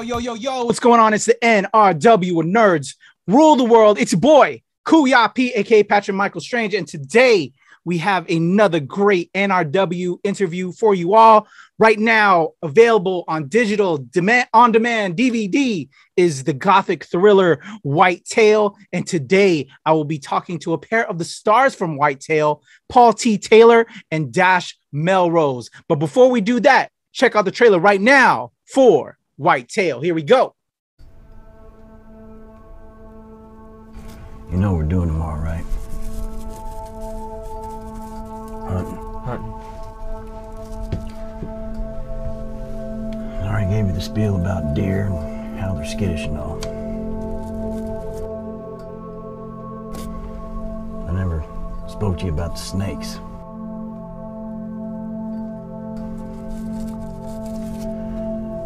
Yo, what's going on? It's the NRW Nerds Rule the World. It's your boy, Kuya P, aka Patrick Michael Strange. And today we have another great NRW interview for you all. Right now, available on digital on demand DVD is the gothic thriller White Tail. And today I will be talking to a pair of the stars from White Tail, Paul T. Taylor and Dash Melrose. But before we do that, check out the trailer right now for White Tail. Here we go. You know what we're doing tomorrow, right? Hunting. I already gave you the spiel about deer and how they're skittish and all. I never spoke to you about the snakes.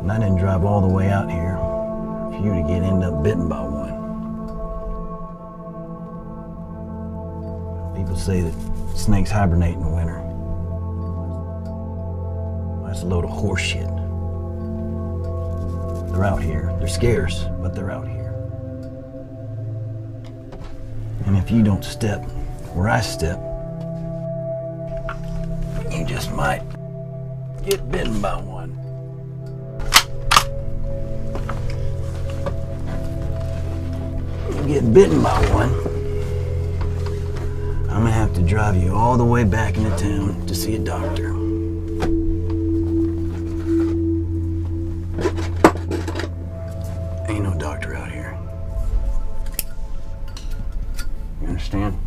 And I didn't drive all the way out here for you to end up bitten by one. People say that snakes hibernate in the winter. That's a load of horse shit. They're out here. They're scarce, but they're out here. And if you don't step where I step, you just might get bitten by one. You get bitten by one, I'm gonna have to drive you all the way back into town to see a doctor. Ain't no doctor out here. You understand?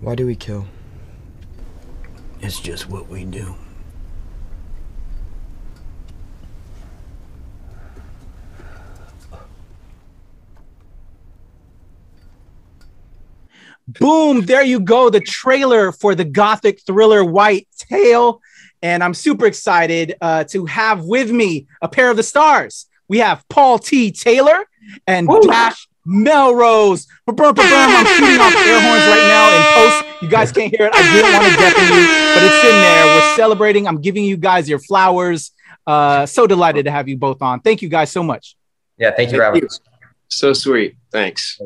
Why do we kill? It's just what we do. Boom, there you go. The trailer for the gothic thriller White Tail. And I'm super excited to have with me a pair of the stars. We have Paul T. Taylor and Dash Melrose. I'm shooting off air horns right now in post. You guys can't hear it. I didn't want to deafen you, but it's in there. We're celebrating. I'm giving you guys your flowers. So delighted to have you both on. Thank you guys so much. Yeah, thank you for having us. So sweet. Thanks.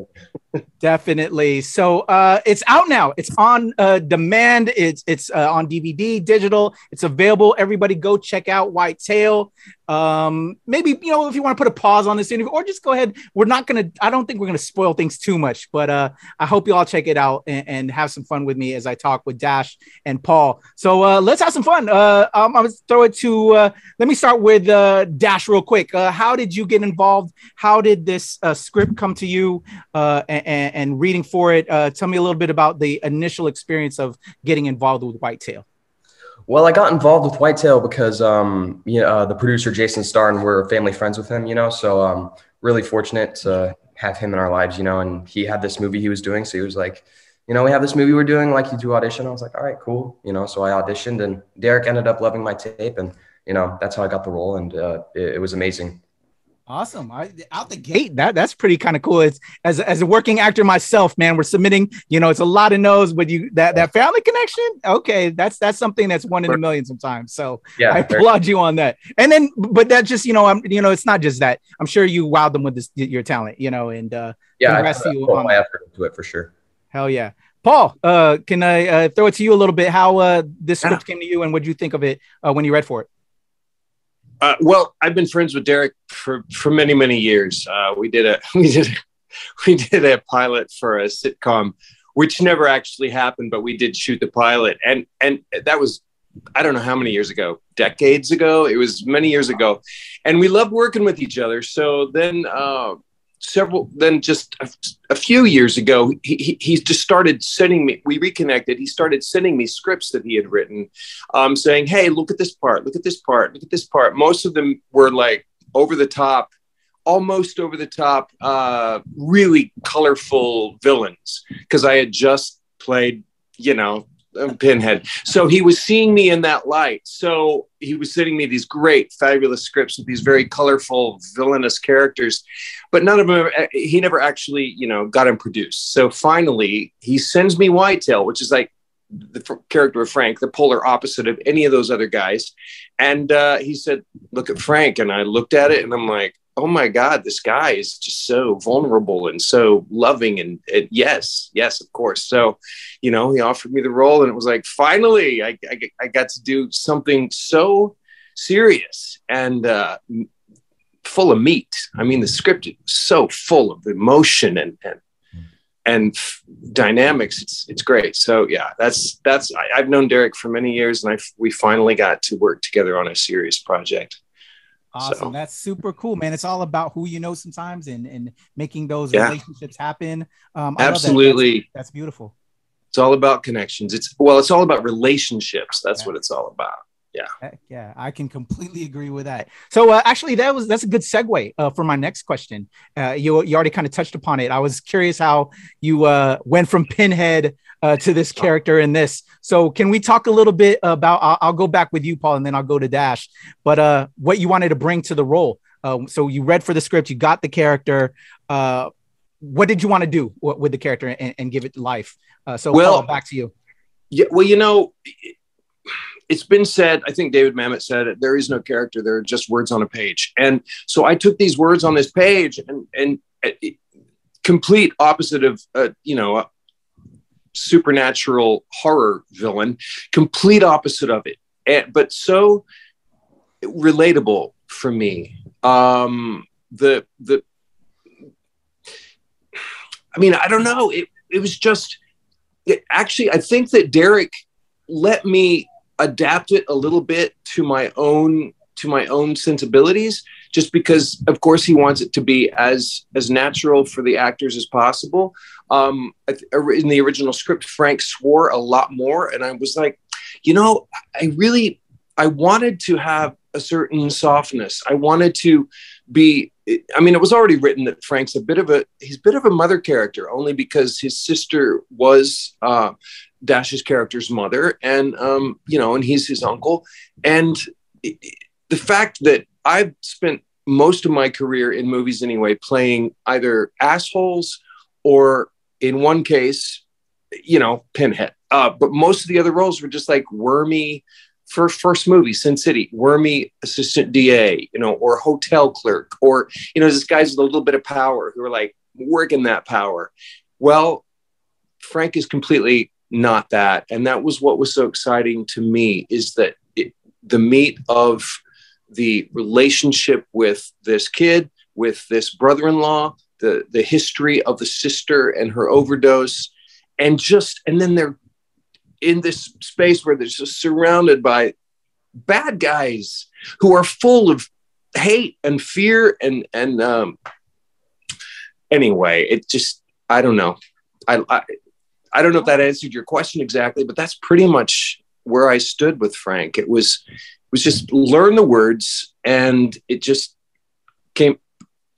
Definitely. So it's out now. It's on demand. It's on DVD, digital. It's available. Everybody go check out White Tail. Maybe, if you want to put a pause on this interview or just go ahead. I don't think we're going to spoil things too much, but I hope you all check it out and have some fun with me as I talk with Dash and Paul. So let's have some fun. I'm going to throw it to, let me start with Dash real quick. How did you get involved? How did this script come to you and reading for it? Tell me a little bit about the initial experience of getting involved with White Tail. Well, I got involved with White Tail because the producer Jason Starr and we're family friends with him, so really fortunate to have him in our lives, and he had this movie he was doing. So he was like, we have this movie we're doing, like you do audition. I was like, all right, cool. So I auditioned and Derek ended up loving my tape and, that's how I got the role. And it was amazing. Awesome. Out the gate, that's pretty kind of cool. It's as a working actor myself, man, we're submitting, it's a lot of no's, but that family connection. Okay. That's something that's one in a million sometimes. So yeah, I applaud you on that. And then, but that just, it's not just that. I'm sure you wowed them with your talent, and yeah, I put my effort into it for sure. Hell yeah. Paul, can I throw it to you a little bit? How this script came to you and what did you think of it when you read for it? Well, I've been friends with Derek for many, many years. We did a pilot for a sitcom, which never actually happened, but we did shoot the pilot. And that was, I don't know how many years ago, decades ago. It was many years ago. And we loved working with each other. So then just a few years ago, he just started sending me, we reconnected. He started sending me scripts that he had written, saying, hey, look at this part, look at this part, look at this part. Most of them were like over the top, almost over the top, really colorful villains, because I had just played, Pinhead. So he was seeing me in that light. So he was sending me these great, fabulous scripts with these very colorful, villainous characters, but none of them, he never actually, got them produced. So finally, he sends me Whitetail, which is like the character of Frank, the polar opposite of any of those other guys. And he said, look at Frank. And I looked at it and I'm like, oh my God, this guy is just so vulnerable and so loving. And yes, of course. So, he offered me the role, and it was like, finally, I got to do something so serious and full of meat. I mean, the script is so full of emotion and dynamics. It's great. So yeah, I've known Derek for many years, and we finally got to work together on a serious project. Awesome. So, that's super cool, man. It's all about who you know sometimes and making those relationships happen. Absolutely. That's beautiful. It's all about connections. It's all about relationships. That's what it's all about. Yeah. Yeah, I can completely agree with that. So actually, that's a good segue for my next question. You already kind of touched upon it. I was curious how you went from Pinhead to this character in this. So can we talk a little bit about, I'll go back with you, Paul, and then I'll go to Dash, but what you wanted to bring to the role. So you read for the script, you got the character. What did you want to do with the character and give it life? Paul, back to you. Yeah, well, it's been said, I think David Mamet said it, there is no character, there are just words on a page. And so I took these words on this page and complete opposite of, a supernatural horror villain, complete opposite of it, but so relatable for me. I don't know. It was just, actually, I think that Derek let me adapt it a little bit to my own sensibilities, just because of course he wants it to be as natural for the actors as possible. In the original script, Frank swore a lot more, and I was like, I wanted to have a certain softness. I wanted to be, it was already written that Frank's he's a bit of a mother character, only because his sister was Dash's character's mother, and and he's his uncle. And the fact that I've spent most of my career in movies anyway playing either assholes or, in one case, Pinhead, but most of the other roles were just like wormy. First movie, Sin City, wormy assistant DA, or hotel clerk, or this guys with a little bit of power who are like working that power. Well, Frank is completely not that, and that was what was so exciting to me, is that the meat of the relationship with this kid, with this brother-in-law, the history of the sister and her overdose, and then they're in this space where they're just surrounded by bad guys who are full of hate and fear and anyway, it just, I don't know. I don't know if that answered your question exactly, but that's pretty much where I stood with Frank. It was just learn the words, and it just came,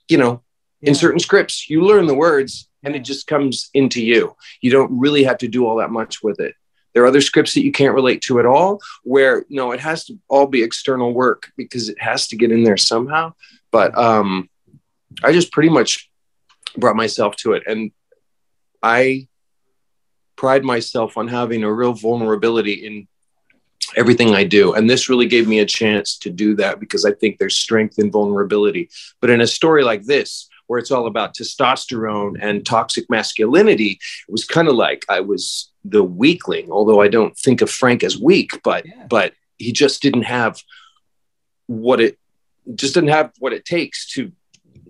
in certain scripts, you learn the words and it just comes into you. You don't really have to do all that much with it. There are other scripts that you can't relate to at all, where it has to all be external work because it has to get in there somehow. But I just pretty much brought myself to it, and I pride myself on having a real vulnerability in everything I do. And this really gave me a chance to do that, because I think there's strength in vulnerability. But in a story like this, where it's all about testosterone and toxic masculinity, it was kind of like I was the weakling, although I don't think of Frank as weak, but he just didn't have what it takes to,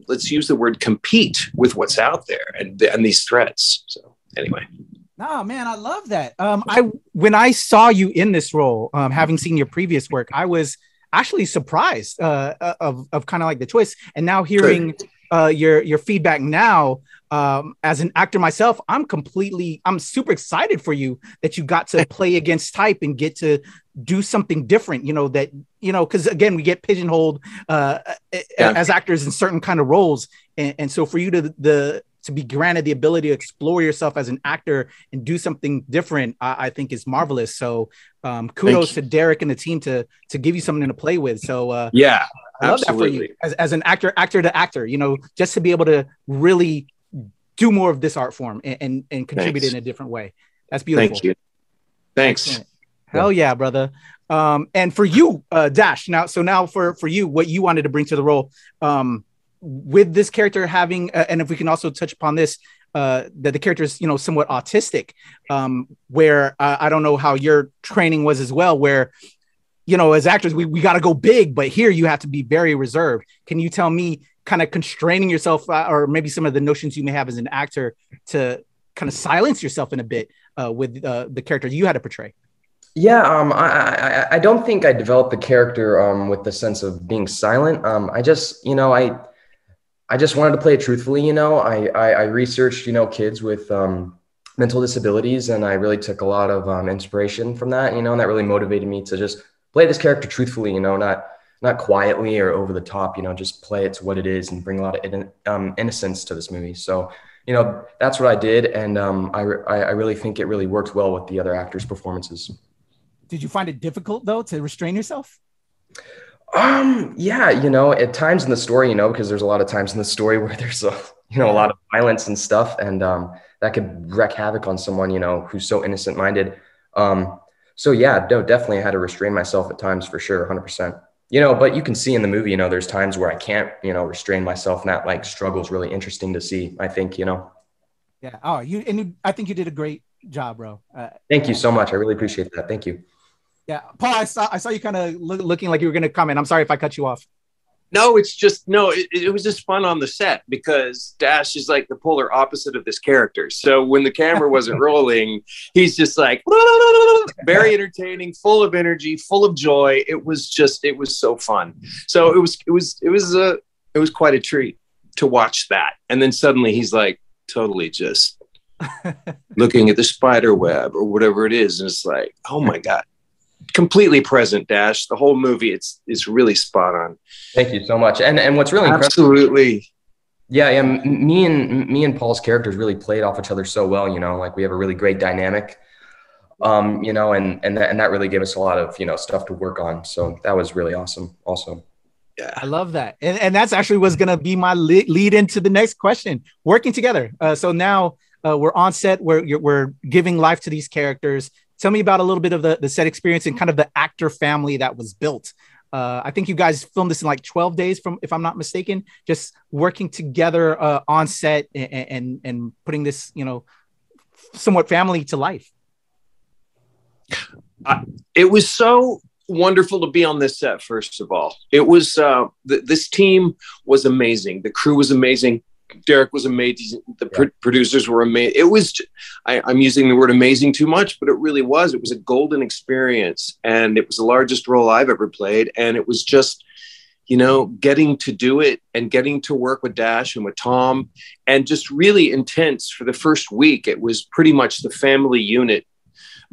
let's use the word, compete with what's out there and these threats. So anyway. No, man, I love that. When I saw you in this role, having seen your previous work, I was actually surprised of kind of like the choice. And now hearing your feedback now, as an actor myself, I'm super excited for you that you got to play against type and get to do something different, because again, we get pigeonholed as actors in certain kind of roles. And so for you to be granted the ability to explore yourself as an actor and do something different, I think is marvelous. So kudos to Derek and the team to give you something to play with. So I love that for you as an actor to actor, just to be able to really do more of this art form and contribute in a different way. That's beautiful. Thank you. Thanks. Excellent. Hell yeah, brother. And for you, Dash, now for you, what you wanted to bring to the role, with this character having, and if we can also touch upon this, that the character is, somewhat autistic, where I don't know how your training was as well, where, as actors, we got to go big, but here you have to be very reserved. Can you tell me kind of constraining yourself, or maybe some of the notions you may have as an actor to kind of silence yourself in a bit with the character you had to portray? Yeah, I don't think I developed the character with the sense of being silent. I just wanted to play it truthfully. I researched, kids with mental disabilities, and I really took a lot of inspiration from that, and that really motivated me to just play this character truthfully, not quietly or over the top, just play it to what it is and bring a lot of innocence to this movie. So, that's what I did. And I really think it really worked well with the other actors' performances. Did you find it difficult though to restrain yourself? Yeah, at times in the story, because there's a lot of times in the story where there's a lot of violence and stuff, and that could wreak havoc on someone, who's so innocent minded. So yeah, no, definitely I had to restrain myself at times for sure. 100%. But you can see in the movie, there's times where I can't, restrain myself, and that struggle is really interesting to see, I think, Yeah. Oh, I think you did a great job, bro. Thank you so much. I really appreciate that. Thank you. Yeah. Paul, I saw you kind of looking like you were going to comment. I'm sorry if I cut you off. No, it was just fun on the set because Dash is like the polar opposite of this character. So when the camera wasn't rolling, he's just like very entertaining, full of energy, full of joy. It was so fun. So it was quite a treat to watch that. And then suddenly he's like totally just looking at the spider web or whatever it is. And it's like, oh my God. Completely present, Dash. The whole movie, it's really spot on. Thank you so much. And what's really absolutely, yeah. Me and Paul's characters really played off each other so well. We have a really great dynamic. And that really gave us a lot of stuff to work on. So that was really awesome. Also, yeah, I love that. And that's actually what's gonna be my lead into the next question. Working together. So now we're on set. We're giving life to these characters. Tell me about a little bit of the set experience and kind of the actor family that was built. I think you guys filmed this in 12 days, if I'm not mistaken, just working together on set and putting this, somewhat family to life. It was so wonderful to be on this set. First of all, it was this team was amazing. The crew was amazing. Derek was amazing. The producers were amazing. It was, I'm using the word amazing too much, but it really was. It was a golden experience, and it was the largest role I've ever played. And it was just, getting to do it and getting to work with Dash and with Tom, and just really intense for the first week. It was pretty much the family unit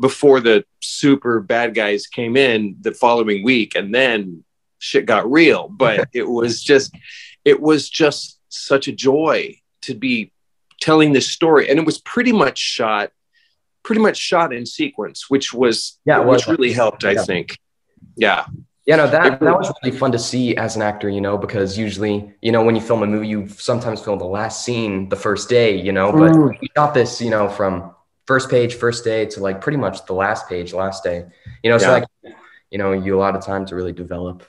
before the super bad guys came in the following week, and then shit got real. But it was just such a joy to be telling this story, and it was pretty much shot in sequence, which really helped. I think. Yeah. No, that was really fun to see as an actor, because usually, when you film a movie, you sometimes film the last scene the first day, but we shot this, from first page, first day to pretty much the last page, last day, so you a lot of time to really develop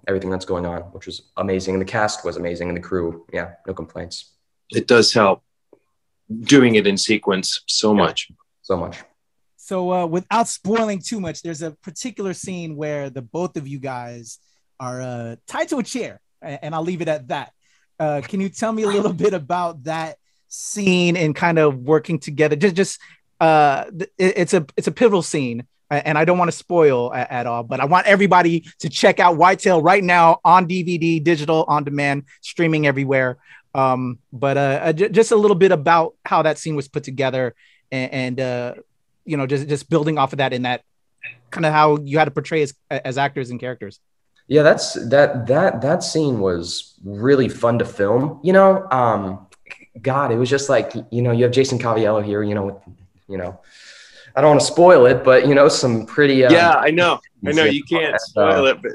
everything that's going on, which was amazing. And the cast was amazing, and the crew, yeah, no complaints. It does help doing it in sequence so much. So without spoiling too much, there's a particular scene where the both of you guys are tied to a chair, and I'll leave it at that. Can you tell me a little bit about that scene and kind of working together? It's a pivotal scene. and I don't want to spoil at all, but I want everybody to check out Whitetail right now on DVD, digital, on demand, streaming everywhere. Just a little bit about how that scene was put together, and just building off of that, in that kind of how you had to portray as actors and characters. Yeah, that scene was really fun to film. God, it was just like, you have Jason Caviello here, I don't want to spoil it, but some pretty yeah, I know you can't spoil it, but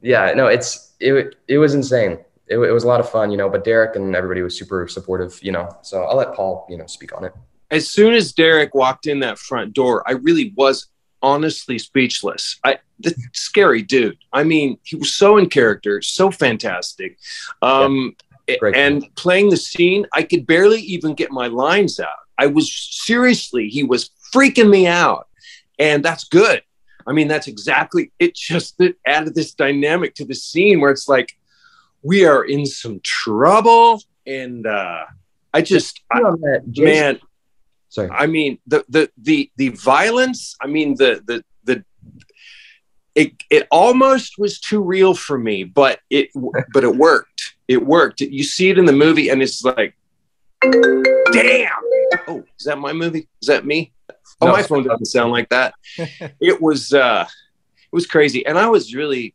yeah, no, it was insane. It was a lot of fun, but Derek and everybody was super supportive, so I'll let Paul speak on it. As soon as Derek walked in that front door, I really was honestly speechless. The scary dude, I mean, he was so in character, so fantastic. And playing the scene, I could barely even get my lines out. He was freaking me out. And that's good. I mean, that's exactly it. Just that added this dynamic to the scene where it's like, we are in some trouble. And man, sorry. I mean, the violence, I mean, it almost was too real for me, but it worked. It worked. You see it in the movie and it's like, damn. Oh, is that my movie? Is that me? Oh, no, my phone doesn't sound like that. It was crazy. And I was really,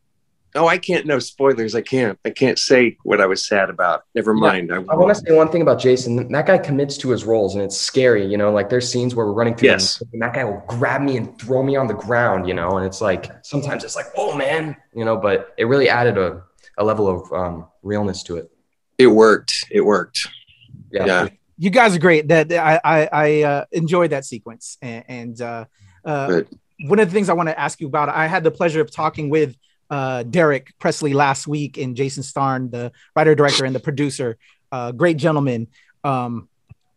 I can't, no spoilers. I can't say what I was sad about. Never mind. I want to say one thing about Jason. That guy commits to his roles and it's scary, like there's scenes where we're running through and that guy will grab me and throw me on the ground, and it's like, sometimes it's like, oh man, but it really added a level of realness to it. It worked. Yeah. You guys are great. That I enjoyed that sequence, and one of the things I want to ask you about, I had the pleasure of talking with Derek Presley last week, and Jason Starn, the writer, director, and the producer, great gentlemen. And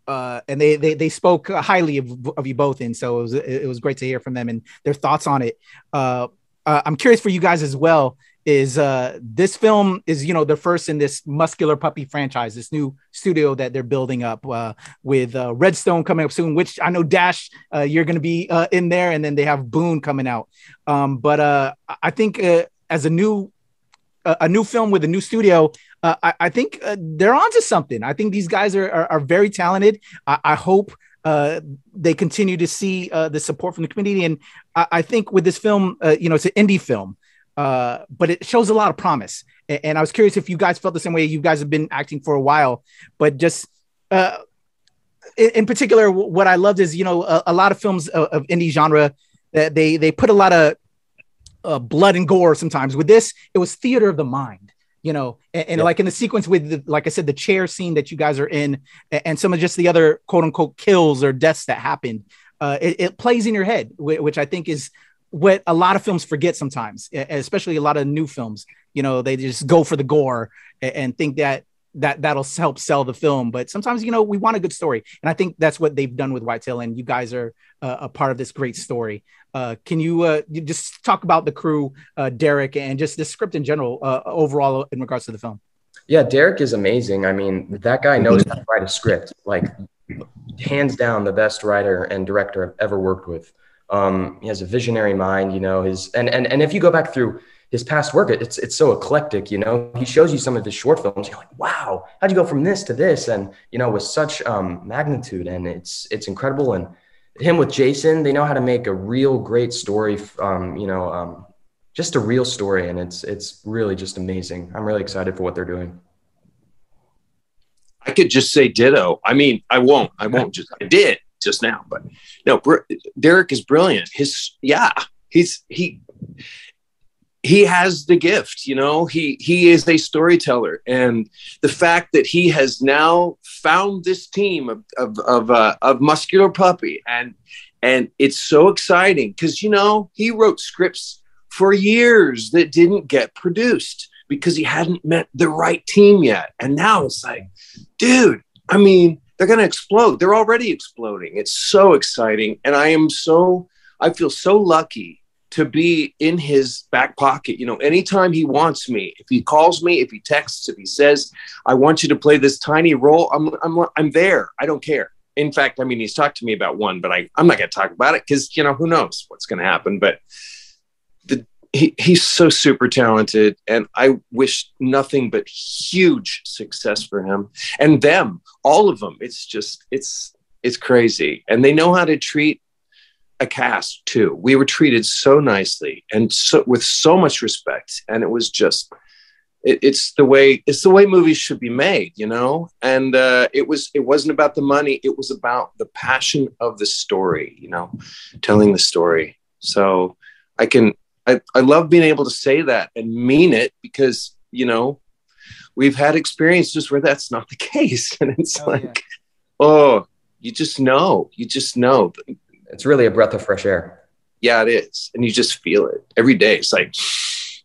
they spoke highly of you both, and so it was great to hear from them and their thoughts on it. I'm curious for you guys as well. Is this film is the first in this Muscular Puppy franchise, this new studio that they're building up with Redstone coming up soon, which I know Dash you're going to be in there, and then they have Boone coming out. But I think as a new film with a new studio, I think they're onto something. I think these guys are very talented. I hope they continue to see the support from the community, and I think with this film, it's an indie film. But it shows a lot of promise. And I was curious if you guys felt the same way. You guys have been acting for a while, but just in particular, what I loved is, a lot of films of indie genre, that they put a lot of blood and gore sometimes. With this, it was theater of the mind, and like in the sequence with, like I said, the chair scene that you guys are in, and some of just the other quote unquote kills or deaths that happened. It plays in your head, which I think is what a lot of films forget sometimes, especially a lot of new films. They just go for the gore and think that'll help sell the film. But sometimes, we want a good story. And I think that's what they've done with Whitetail. And you guys are a part of this great story. Can you just talk about the crew, Derek, and just the script in general, overall in regards to the film? Yeah, Derek is amazing. I mean, that guy knows how to write a script, like hands down the best writer and director I've ever worked with. He has a visionary mind, and if you go back through his past work, it's so eclectic, he shows you some of his short films. You're like, wow, how'd you go from this to this? And, with such magnitude, and it's incredible. And him with Jason, they know how to make a real great story, just a real story. And it's really just amazing. I'm really excited for what they're doing. I could just say ditto. I mean, I won't I did just now, but no, Derek is brilliant. He has the gift, he is a storyteller, and the fact that he has now found this team of Muscular Puppy, and it's so exciting because, he wrote scripts for years that didn't get produced because he hadn't met the right team yet. And now it's like, dude, I mean, they're going to explode. They're already exploding. It's so exciting. And I feel so lucky to be in his back pocket. Anytime he wants me, if he calls me, if he texts, if he says, I want you to play this tiny role, I'm there. I don't care. in fact, I mean, he's talked to me about one, but I'm not going to talk about it because, you know, who knows what's going to happen. But he's so super talented, and I wish nothing but huge success for him and them, all of them. It's just, it's crazy. And they know how to treat a cast too. We were treated so nicely and so with so much respect. And it was just, it's the way movies should be made, you know? And it wasn't about the money. It was about the passion of the story, you know, telling the story. So I love being able to say that and mean it, because, you know, we've had experiences where that's not the case. And it's oh, you just know. It's really a breath of fresh air. Yeah, it is. And you just feel it every day. It's like,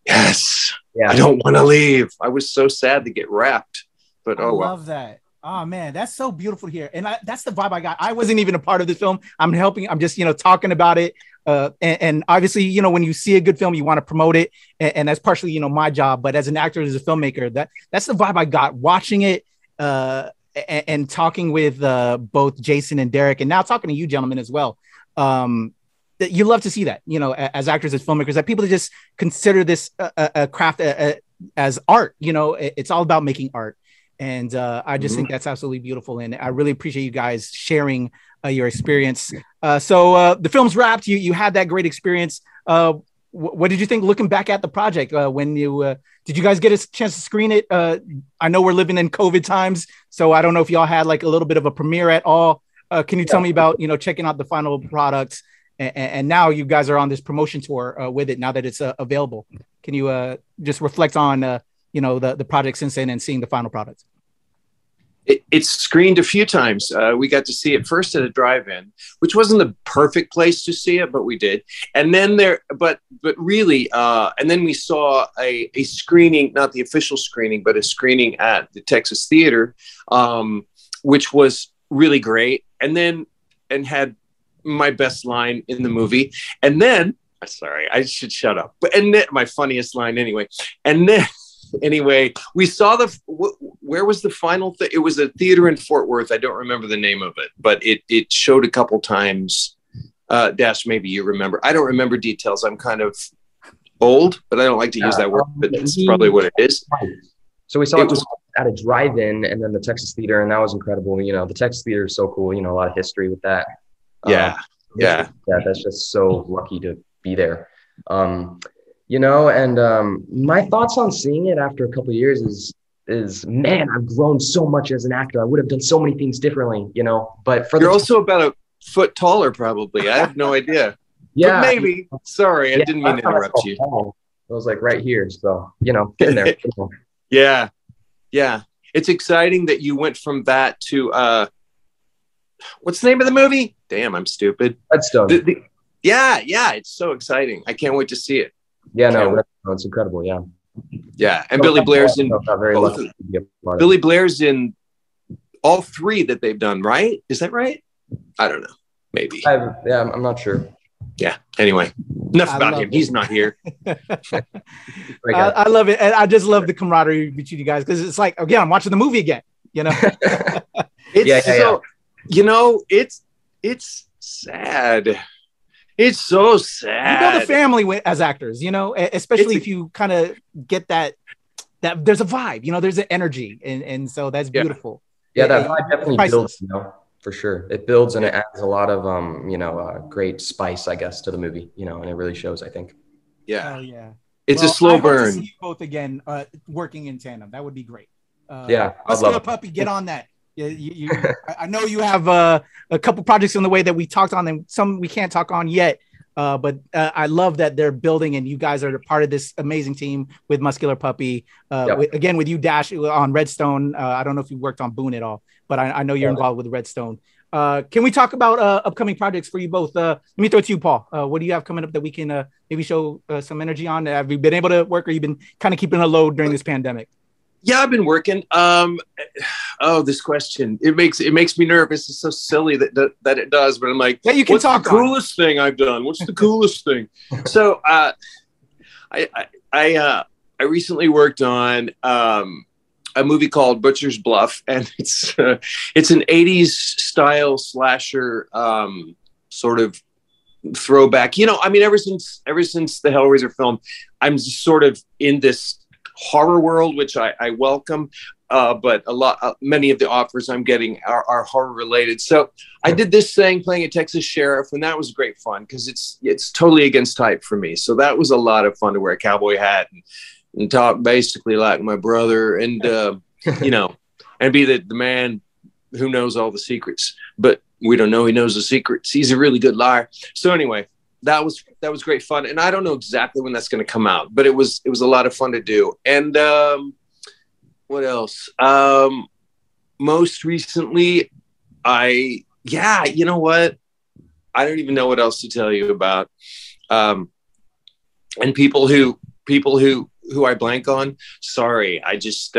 yes, yeah. I don't want to leave. I was so sad to get wrapped, but I love that. Oh man, that's so beautiful here. And that's the vibe I got. I wasn't even a part of this film. I'm just, you know, talking about it. And obviously, you know, when you see a good film, you want to promote it. And that's partially, you know, my job. But as an actor, as a filmmaker, that's the vibe I got watching it and talking with both Jason and Derek, and now talking to you gentlemen as well. That you love to see that, you know, as actors, as filmmakers, that people just consider this a craft as art. You know, it's all about making art. And I just think that's absolutely beautiful. And I really appreciate you guys sharing your experience. So the film's wrapped. You had that great experience. What did you think looking back at the project? When you did you guys get a chance to screen it? I know we're living in COVID times, so I don't know if y'all had like a little bit of a premiere at all. Can you tell me about, you know, checking out the final product? And now you guys are on this promotion tour with it now that it's available. Can you just reflect on you know, the project since then and seeing the final product? It's screened a few times. We got to see it first at a drive-in, which wasn't the perfect place to see it, but we did. And then but really, and then we saw a screening, not the official screening, but a screening at the Texas Theater, which was really great. And had my best line in the movie. And then, sorry, I should shut up. And then my funniest line anyway. And then, anyway, we saw where was the final thing? It was a theater in Fort Worth. I don't remember the name of it, but it showed a couple times. Dash, maybe you remember. I don't remember details. I'm kind of old, but I don't like to use that word, but that's probably what it is. So we saw it at a drive-in, and then the Texas Theater, and that was incredible. You know, the Texas Theater is so cool. You know, a lot of history with that. Yeah. That's just so lucky to be there. You know, and my thoughts on seeing it after a couple of years is man, I've grown so much as an actor. I would have done so many things differently, you know. But you're also about a foot taller, probably. I have no idea. Yeah, but maybe. Sorry, I didn't mean to interrupt you. I was like right here, so you know, getting there. Yeah. It's exciting that you went from that to what's the name of the movie? Damn, I'm stupid. Redstone. Yeah, it's so exciting. I can't wait to see it. Yeah, no, it's incredible. Yeah. Yeah, and Billy Blair's in both. Billy Blair's in all three that they've done, right? Is that right? I don't know. Maybe. I'm not sure. Yeah. Anyway, enough about him. He's not here. I love it, and I just love the camaraderie between you guys, because it's like, again, I'm watching the movie again. You know. You know, it's sad. It's so sad. You build a family as actors, you know, especially if you kind of get that there's a vibe, you know, there's an energy, and so that's beautiful. Yeah, that vibe definitely builds, you know, for sure. It builds, and it adds a lot of you know, great spice, I guess, to the movie, you know, and it really shows, I think. Yeah. Oh yeah. It's a slow burn. I hope to see you both again working in tandem. That would be great. I'd love it. Puppy, get on that. Yeah, I know you have a couple projects on the way that we talked on, and some we can't talk on yet. But I love that they're building, and you guys are a part of this amazing team with Muscular Puppy. Again, with you, Dash, on Redstone. I don't know if you worked on Boone at all, but I know you're involved with Redstone. Can we talk about upcoming projects for you both? Let me throw it to you, Paul. What do you have coming up that we can maybe show some energy on? Have you been able to work, or you've been kind of keeping it low during this pandemic? Yeah, I've been working. This question, it makes me nervous. It's so silly that it does, but I'm like, yeah, you can what's talk the coolest thing I've done? What's the coolest thing? So I recently worked on a movie called Butcher's Bluff, and it's an 80s style slasher, sort of throwback. I mean, ever since the Hellraiser film, I'm just sort of in this horror world, which I welcome. But many of the offers I'm getting are horror related. So I did this thing playing a Texas sheriff, and that was great fun because it's totally against type for me. So that was a lot of fun to wear a cowboy hat and talk basically like my brother, and and be the man who knows all the secrets. But we don't know he knows the secrets. He's a really good liar. So anyway, that was great fun, and I don't know exactly when that's going to come out, but it was a lot of fun to do. And what else? Most recently, you know what? I don't even know what else to tell you about. And people who I blank on, sorry. I just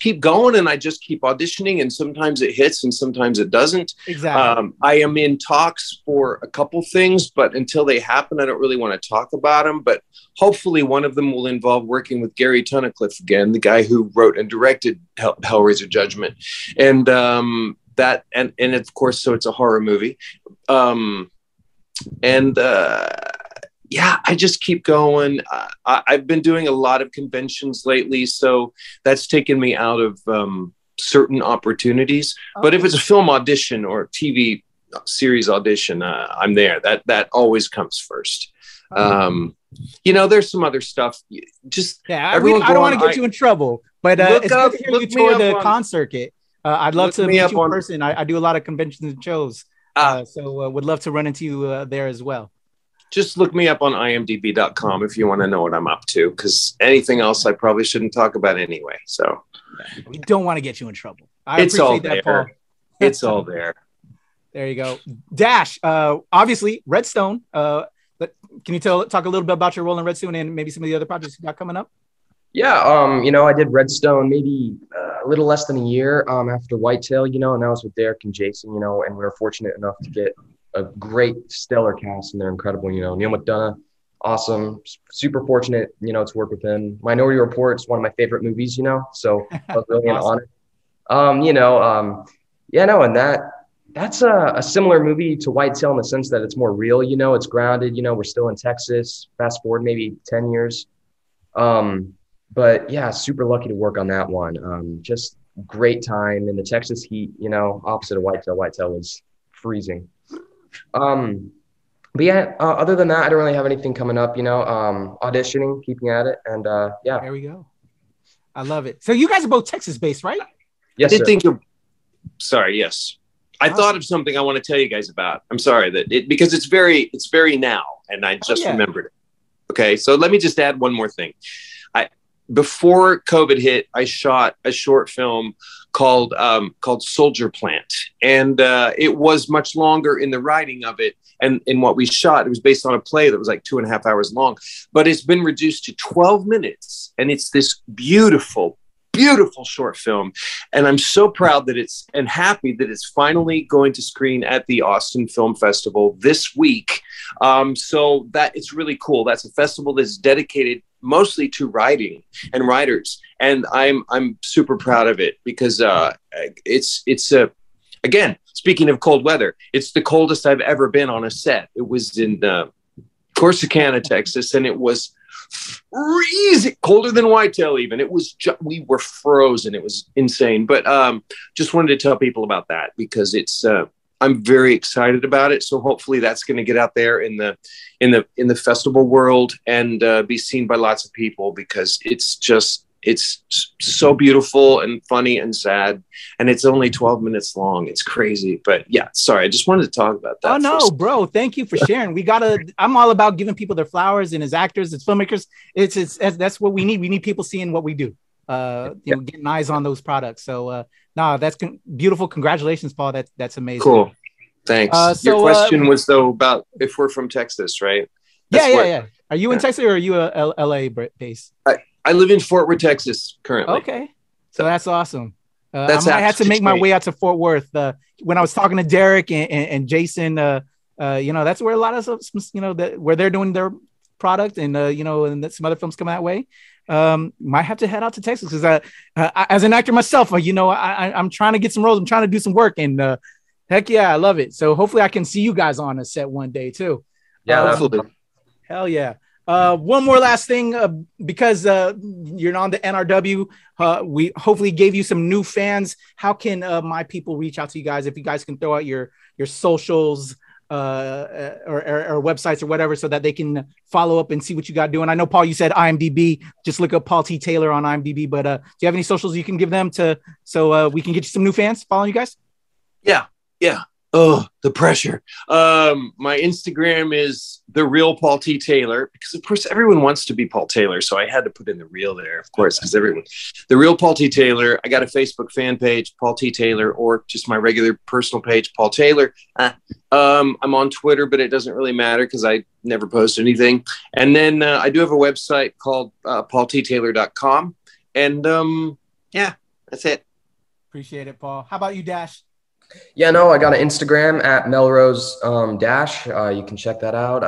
keep going, and I just keep auditioning, and sometimes it hits and sometimes it doesn't. Exactly. I am in talks for a couple things, but until they happen, I don't really want to talk about them. But hopefully one of them will involve working with Gary Tunnicliffe again, the guy who wrote and directed Hellraiser Judgment. And and of course, so it's a horror movie. I just keep going. I've been doing a lot of conventions lately, so that's taken me out of certain opportunities. Okay. But if it's a film audition or TV series audition, I'm there. That always comes first. There's some other stuff. I don't want to get you in trouble, but it's good to hear you tour the con circuit. I'd love to meet you in person. I do a lot of conventions and shows, so would love to run into you there as well. Just look me up on imdb.com if you want to know what I'm up to, because anything else I probably shouldn't talk about anyway. So we don't want to get you in trouble. It's all there. Paul. It's all there. There you go. Dash, obviously Redstone. Can you talk a little bit about your role in Redstone and maybe some of the other projects you got coming up? Yeah, I did Redstone maybe a little less than a year after Whitetail, and that was with Derek and Jason, and we were fortunate enough to get a great stellar cast, and they're incredible. Neil McDonough, awesome, super fortunate, to work with him. Minority Report is one of my favorite movies, so that was really awesome. An honor. And that's a similar movie to Whitetail in the sense that it's more real, it's grounded, we're still in Texas, fast forward maybe 10 years. But yeah, super lucky to work on that one. Just great time in the Texas heat, opposite of Whitetail. Whitetail was freezing. But yeah, other than that, I don't really have anything coming up, auditioning, keeping at it. And yeah. There we go. I love it. So you guys are both Texas based, right? Yes, Sorry. Yes. I thought of something I want to tell you guys about. I'm sorry because it's very now, and I just remembered it. Okay. So let me just add one more thing. Before COVID hit, I shot a short film called Soldier Plant. And it was much longer in the writing of it. And in what we shot, it was based on a play that was like 2.5 hours long, but it's been reduced to 12 minutes. And it's this beautiful, beautiful short film. And I'm so proud and happy that it's finally going to screen at the Austin Film Festival this week. So that it's really cool. That's a festival that's dedicated mostly to writing and writers. And I'm super proud of it because it's again, speaking of cold weather, it's the coldest I've ever been on a set. It was in Corsicana, Texas, and it was freezing, colder than Whitetail even. It was we were frozen. It was insane. But just wanted to tell people about that because it's I'm very excited about it. So hopefully that's going to get out there in the festival world and be seen by lots of people because it's so beautiful and funny and sad. And it's only 12 minutes long. It's crazy. But yeah, sorry. I just wanted to talk about that. Oh no, bro. Thank you for sharing. I'm all about giving people their flowers, and as actors, as filmmakers, that's what we need. We need people seeing what we do, getting eyes on those products. So that's beautiful. Congratulations, Paul. That's amazing. Cool. Thanks. Your question was though about if we're from Texas, right? Yeah. Are you in Texas or are you a LA based? I live in Fort Worth, Texas currently. Okay. So that's awesome. I had to make my way out to Fort Worth. When I was talking to Derek and Jason, that's where a lot of, where they're doing their product and, and some other films come that way. might have to head out to Texas because as an actor myself, I'm trying to get some roles. I'm trying to do some work, and heck yeah, I love it. So hopefully I can see you guys on a set one day too. Yeah, absolutely. Hell yeah. One more last thing, because you're on the NRW, we hopefully gave you some new fans. How can my people reach out to you guys? If you guys can throw out your socials or websites or whatever, so that they can follow up and see what you got doing. I know, Paul, you said IMDb. Just look up Paul T. Taylor on IMDb. But do you have any socials you can give them so we can get you some new fans following you guys? Yeah. Oh, the pressure. My Instagram is The Real Paul T. Taylor, because of course everyone wants to be Paul Taylor. So I had to put in the real there, of course, because everyone, The Real Paul T. Taylor. I got a Facebook fan page, Paul T. Taylor, or just my regular personal page, Paul Taylor. I'm on Twitter, but it doesn't really matter because I never post anything. And then I do have a website called paulttaylor.com. And yeah, that's it. Appreciate it, Paul. How about you, Dash? Yeah, no, I got an Instagram at Melrose Dash. You can check that out.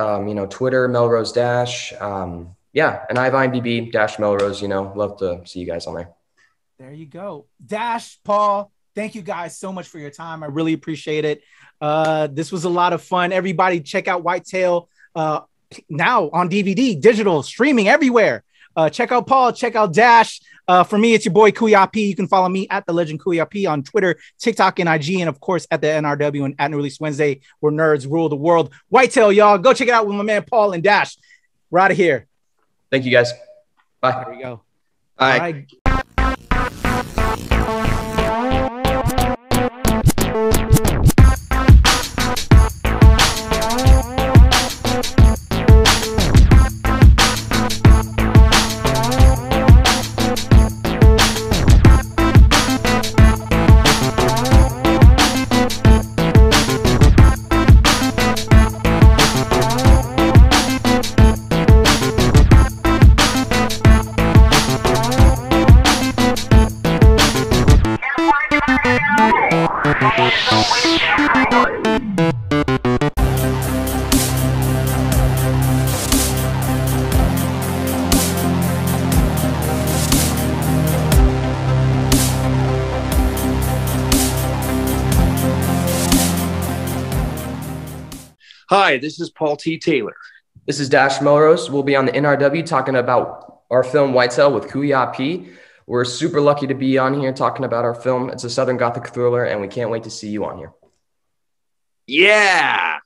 Twitter, Melrose Dash. Yeah, and I have IMDb Dash Melrose. Love to see you guys on there. There you go. Dash, Paul, thank you guys so much for your time. I really appreciate it. This was a lot of fun. Everybody check out Whitetail now on DVD, digital, streaming everywhere. Check out Paul, check out Dash. For me, it's your boy Kuya P. You can follow me at The Legend Kuya P on Twitter, TikTok, and IG, and of course at the NRW and at New Release Wednesday, where nerds rule the world. Whitetail, y'all. Go check it out with my man Paul and Dash. We're out of here. Thank you, guys. Bye. There we go. Bye. All right. Hi, this is Paul T. Taylor. This is Dash Melrose. We'll be on the NRW talking about our film Whitetail with Kuya P. We're super lucky to be on here talking about our film. It's a Southern Gothic thriller, and we can't wait to see you on here. Yeah.